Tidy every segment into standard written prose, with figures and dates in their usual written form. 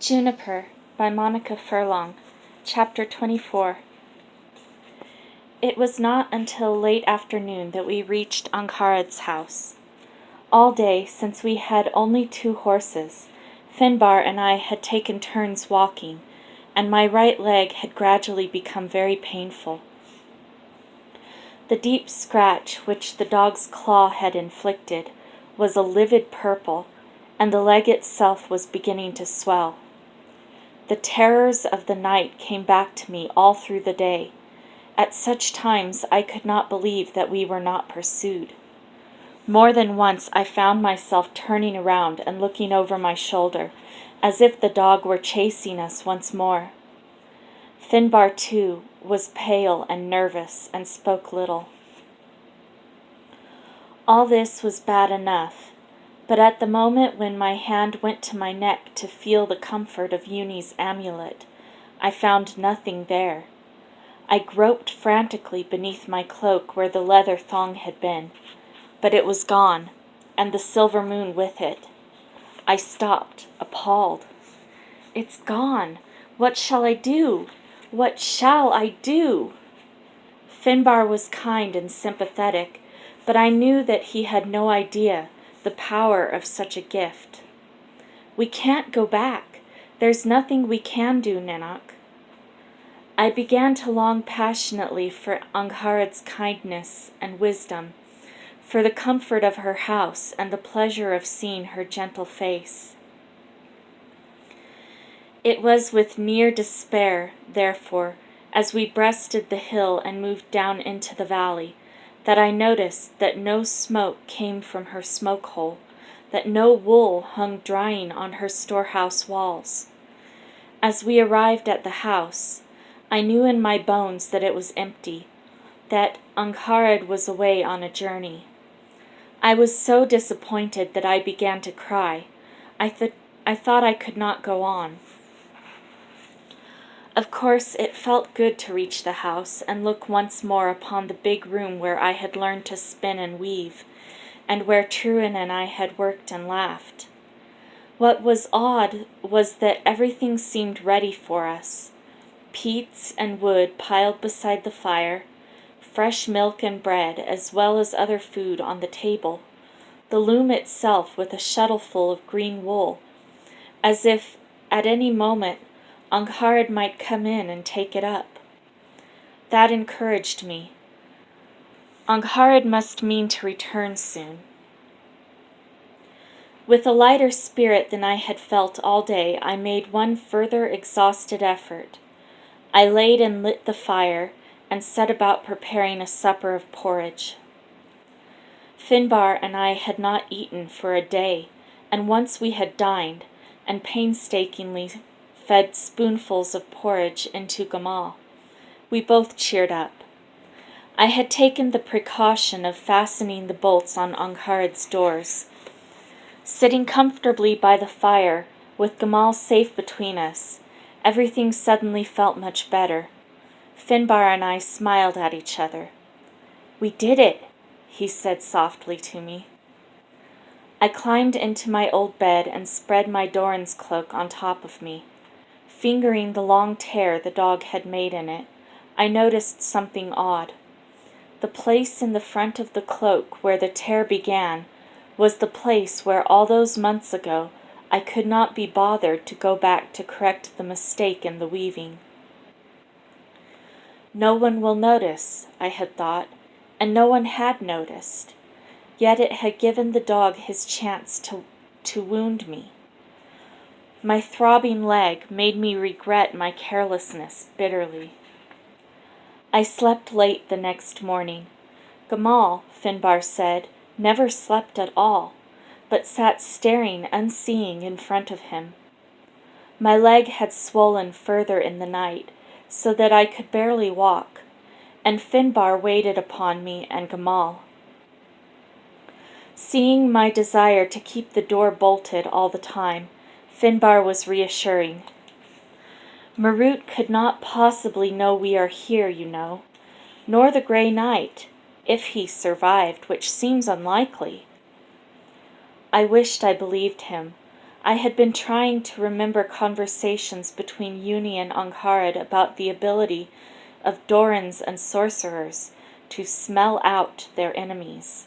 Juniper by Monica Furlong, Chapter 24. It was not until late afternoon that we reached Angharad's house. All day, since we had only 2 horses, Finbar and I had taken turns walking, and my right leg had gradually become very painful. The deep scratch which the dog's claw had inflicted was a livid purple, and the leg itself was beginning to swell. The terrors of the night came back to me all through the day. At such times I could not believe that we were not pursued. More than once I found myself turning around and looking over my shoulder, as if the dog were chasing us once more. Finbar, too, was pale and nervous and spoke little. All this was bad enough, but at the moment when my hand went to my neck to feel the comfort of Uni's amulet, I found nothing there. I groped frantically beneath my cloak where the leather thong had been, but it was gone, and the silver moon with it. I stopped, appalled. "It's gone! What shall I do? What shall I do?" Finbar was kind and sympathetic, but I knew that he had no idea the power of such a gift. "We can't go back. There's nothing we can do, Nanak." I began to long passionately for Angharad's kindness and wisdom, for the comfort of her house and the pleasure of seeing her gentle face. It was with near despair, therefore, as we breasted the hill and moved down into the valley, that I noticed that no smoke came from her smoke hole, that no wool hung drying on her storehouse walls. As we arrived at the house, I knew in my bones that it was empty, that Angharad was away on a journey. I was so disappointed that I began to cry. I thought I could not go on. Of course, it felt good to reach the house and look once more upon the big room where I had learned to spin and weave, and where Truan and I had worked and laughed. What was odd was that everything seemed ready for us. Peats and wood piled beside the fire, fresh milk and bread, as well as other food on the table, the loom itself with a shuttleful of green wool, as if at any moment Angharad might come in and take it up. That encouraged me. Angharad must mean to return soon. With a lighter spirit than I had felt all day, I made one further exhausted effort. I laid and lit the fire and set about preparing a supper of porridge. Finbar and I had not eaten for a day, and once we had dined, and painstakingly fed spoonfuls of porridge into Gamal. We both cheered up. I had taken the precaution of fastening the bolts on Angharad's doors. Sitting comfortably by the fire, with Gamal safe between us, everything suddenly felt much better. Finbar and I smiled at each other. "We did it," he said softly to me. I climbed into my old bed and spread my Doran's cloak on top of me. Fingering the long tear the dog had made in it, I noticed something odd. The place in the front of the cloak where the tear began was the place where all those months ago I could not be bothered to go back to correct the mistake in the weaving. No one will notice, I had thought, and no one had noticed. Yet it had given the dog his chance to wound me. My throbbing leg made me regret my carelessness bitterly. I slept late the next morning. Gamal, Finbar said, never slept at all, but sat staring unseeing in front of him. My leg had swollen further in the night, so that I could barely walk, and Finbar waited upon me and Gamal. Seeing my desire to keep the door bolted all the time, Finbar was reassuring. "Marut could not possibly know we are here, you know, nor the Grey Knight, if he survived, which seems unlikely." I wished I believed him. I had been trying to remember conversations between Uni and Angharad about the ability of Dorans and sorcerers to smell out their enemies.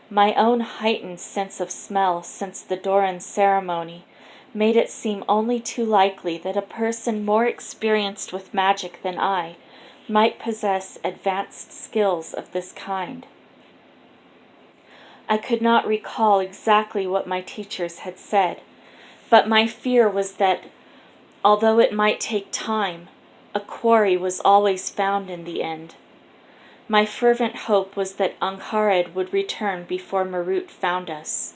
My own heightened sense of smell since the Doran ceremony made it seem only too likely that a person more experienced with magic than I might possess advanced skills of this kind. I could not recall exactly what my teachers had said, but my fear was that, although it might take time, a quarry was always found in the end. My fervent hope was that Angharad would return before Marut found us.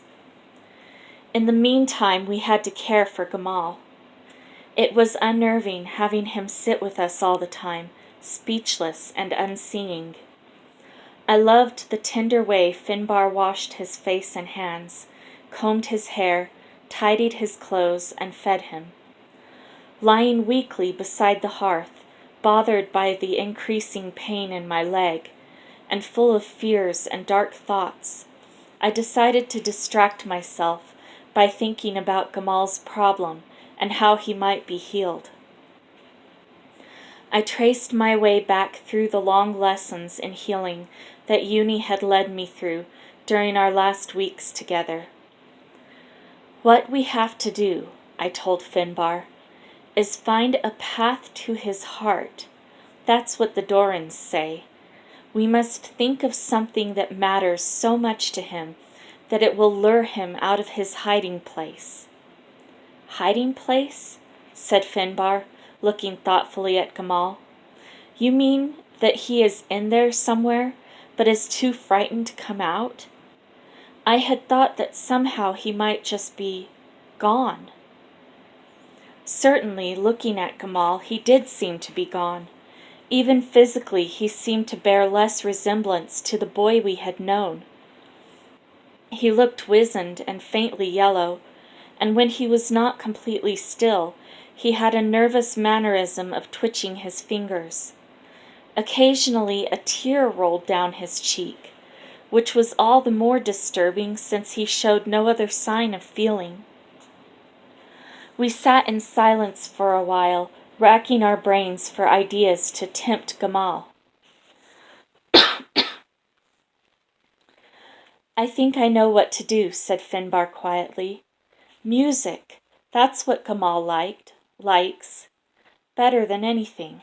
In the meantime, we had to care for Gamal. It was unnerving having him sit with us all the time, speechless and unseeing. I loved the tender way Finbar washed his face and hands, combed his hair, tidied his clothes, and fed him. Lying weakly beside the hearth, bothered by the increasing pain in my leg, and full of fears and dark thoughts, I decided to distract myself by thinking about Gamal's problem and how he might be healed. I traced my way back through the long lessons in healing that Uni had led me through during our last weeks together. What we have to do, I told Finbar, is find a path to his heart. That's what the Dorans say. We must think of something that matters so much to him that it will lure him out of his hiding place. Hiding place? Said Finbar, looking thoughtfully at Gamal. You mean that he is in there somewhere, but is too frightened to come out? I had thought that somehow he might just be gone. Certainly, looking at Gamal, he did seem to be gone. Even physically, he seemed to bear less resemblance to the boy we had known. He looked wizened and faintly yellow, and when he was not completely still, he had a nervous mannerism of twitching his fingers. Occasionally a tear rolled down his cheek, which was all the more disturbing since he showed no other sign of feeling. We sat in silence for a while, racking our brains for ideas to tempt Gamal. I think I know what to do, said Finbar quietly. Music. That's what Gamal likes, better than anything.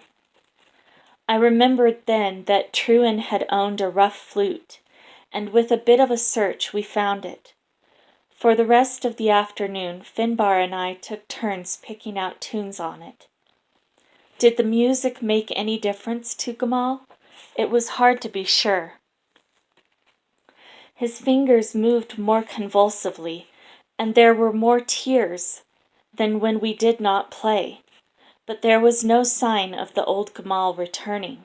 I remembered then that Truin had owned a rough flute, and with a bit of a search we found it. For the rest of the afternoon, Finbar and I took turns picking out tunes on it. Did the music make any difference to Gamal? It was hard to be sure. His fingers moved more convulsively, and there were more tears than when we did not play, but there was no sign of the old Gamal returning.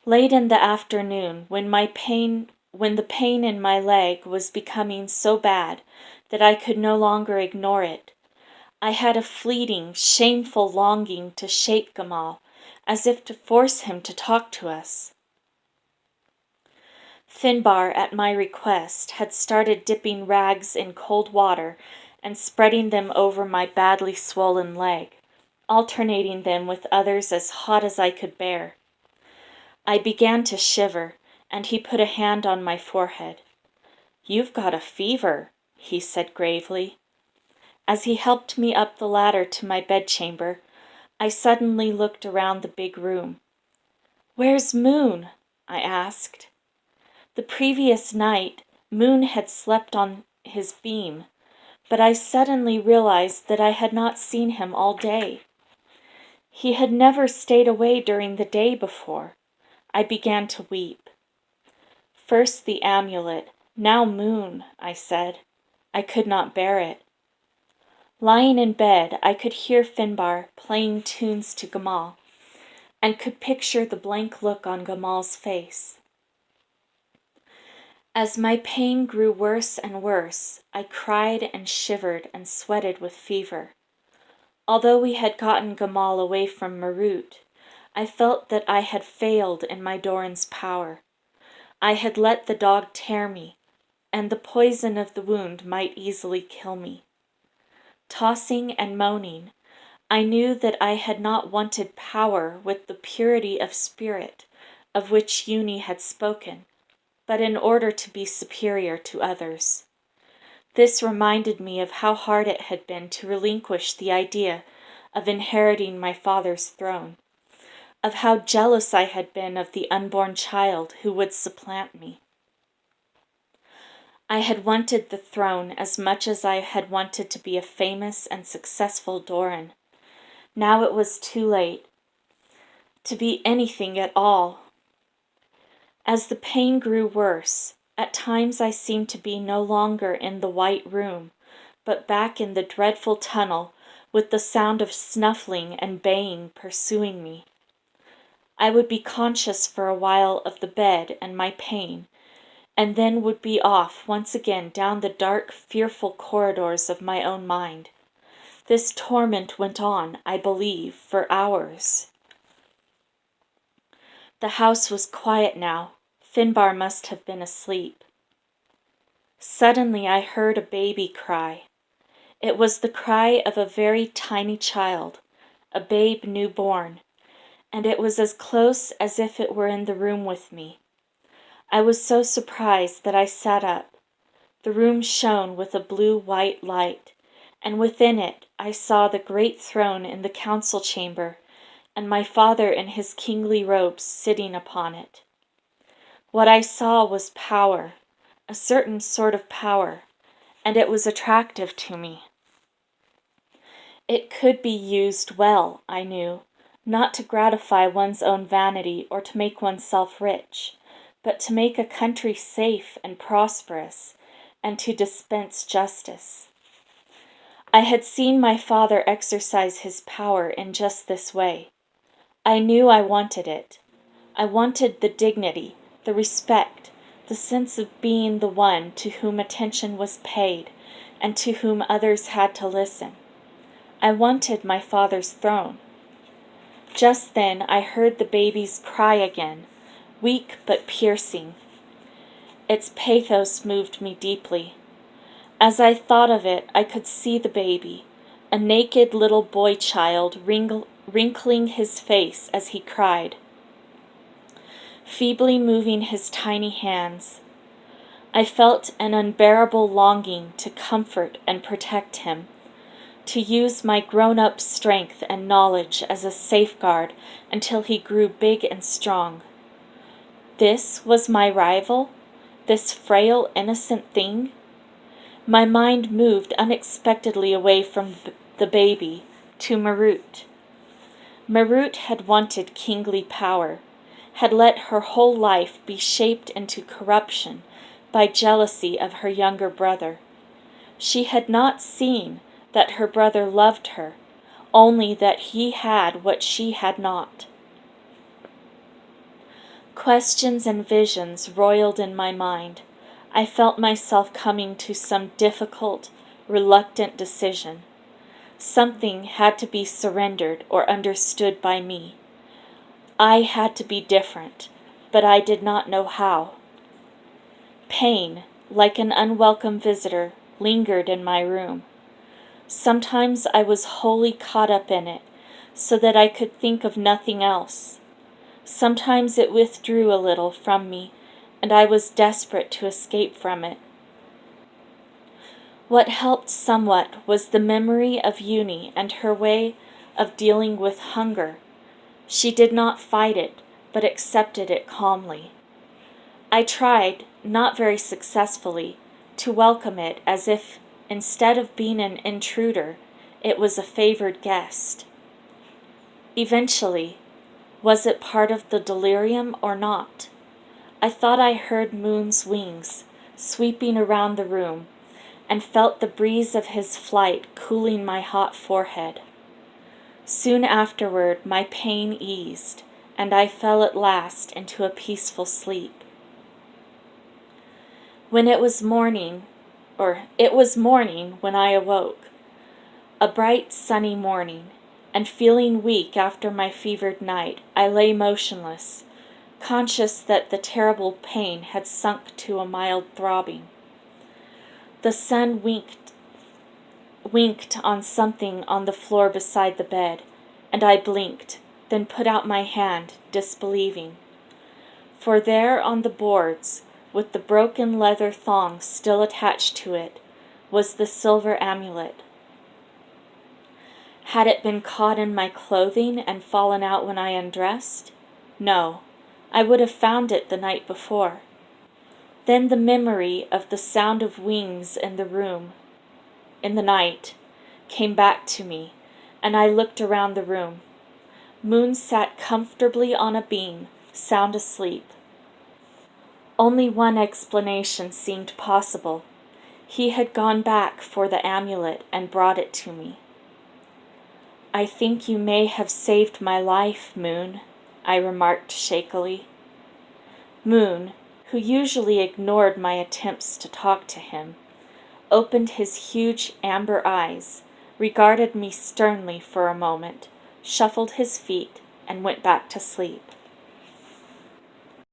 Late in the afternoon, when the pain in my leg was becoming so bad that I could no longer ignore it, I had a fleeting, shameful longing to shake Gamal, as if to force him to talk to us. Finbar, at my request, had started dipping rags in cold water and spreading them over my badly swollen leg, alternating them with others as hot as I could bear. I began to shiver, and he put a hand on my forehead. "You've got a fever," he said gravely. As he helped me up the ladder to my bedchamber, I suddenly looked around the big room. "Where's Moon?" I asked. The previous night, Moon had slept on his beam, but I suddenly realized that I had not seen him all day. He had never stayed away during the day before. I began to weep. "First the amulet, now Moon," I said. I could not bear it. Lying in bed, I could hear Finbar playing tunes to Gamal, and could picture the blank look on Gamal's face. As my pain grew worse and worse, I cried and shivered and sweated with fever. Although we had gotten Gamal away from Marut, I felt that I had failed in my Doran's power. I had let the dog tear me, and the poison of the wound might easily kill me. tossing and moaning, I knew that I had not wanted power with the purity of spirit of which Uni had spoken, but in order to be superior to others. This reminded me of how hard it had been to relinquish the idea of inheriting my father's throne, of how jealous I had been of the unborn child who would supplant me. I had wanted the throne as much as I had wanted to be a famous and successful Doran. Now it was too late to be anything at all. As the pain grew worse, at times I seemed to be no longer in the white room, but back in the dreadful tunnel with the sound of snuffling and baying pursuing me. I would be conscious for a while of the bed and my pain, and then would be off once again down the dark, fearful corridors of my own mind. This torment went on, I believe, for hours. The house was quiet now. Finbar must have been asleep. Suddenly I heard a baby cry. It was the cry of a very tiny child, a babe newborn, and it was as close as if it were in the room with me. I was so surprised that I sat up. The room shone with a blue-white light, and within it I saw the great throne in the council chamber, and my father in his kingly robes sitting upon it. What I saw was power, a certain sort of power, and it was attractive to me. It could be used well, I knew, not to gratify one's own vanity or to make oneself rich, but to make a country safe and prosperous, and to dispense justice. I had seen my father exercise his power in just this way. I knew I wanted it. I wanted the dignity, the respect, the sense of being the one to whom attention was paid and to whom others had to listen. I wanted my father's throne. Just then I heard the baby's cry again, weak but piercing. Its pathos moved me deeply. As I thought of it, I could see the baby, a naked little boy child wrinkling his face as he cried, feebly moving his tiny hands. I felt an unbearable longing to comfort and protect him, to use my grown-up strength and knowledge as a safeguard until he grew big and strong. This was my rival? This frail, innocent thing? My mind moved unexpectedly away from the baby to Marut. Marut had wanted kingly power, had let her whole life be shaped into corruption by jealousy of her younger brother. She had not seen that her brother loved her, only that he had what she had not. Questions and visions roiled in my mind. I felt myself coming to some difficult, reluctant decision. Something had to be surrendered or understood by me. I had to be different, but I did not know how. Pain, like an unwelcome visitor, lingered in my room. Sometimes I was wholly caught up in it, so that I could think of nothing else. Sometimes it withdrew a little from me, and I was desperate to escape from it. What helped somewhat was the memory of Uni and her way of dealing with hunger. She did not fight it, but accepted it calmly. I tried, not very successfully, to welcome it as if, instead of being an intruder, it was a favored guest. Eventually, was it part of the delirium or not? I thought I heard Moon's wings sweeping around the room, and felt the breeze of his flight cooling my hot forehead. Soon afterward my pain eased, and I fell at last into a peaceful sleep. It was morning when I awoke, a bright sunny morning, and feeling weak after my fevered night, I lay motionless, conscious that the terrible pain had sunk to a mild throbbing. The sun winked winked on something on the floor beside the bed, and I blinked, then put out my hand, disbelieving. For there on the boards, with the broken leather thong still attached to it, was the silver amulet. Had it been caught in my clothing and fallen out when I undressed? No, I would have found it the night before. Then the memory of the sound of wings in the night, came back to me, and I looked around the room. Moon sat comfortably on a beam, sound asleep. Only one explanation seemed possible. He had gone back for the amulet and brought it to me. "I think you may have saved my life, Moon," I remarked shakily. Moon, who usually ignored my attempts to talk to him, opened his huge amber eyes, regarded me sternly for a moment, shuffled his feet, and went back to sleep.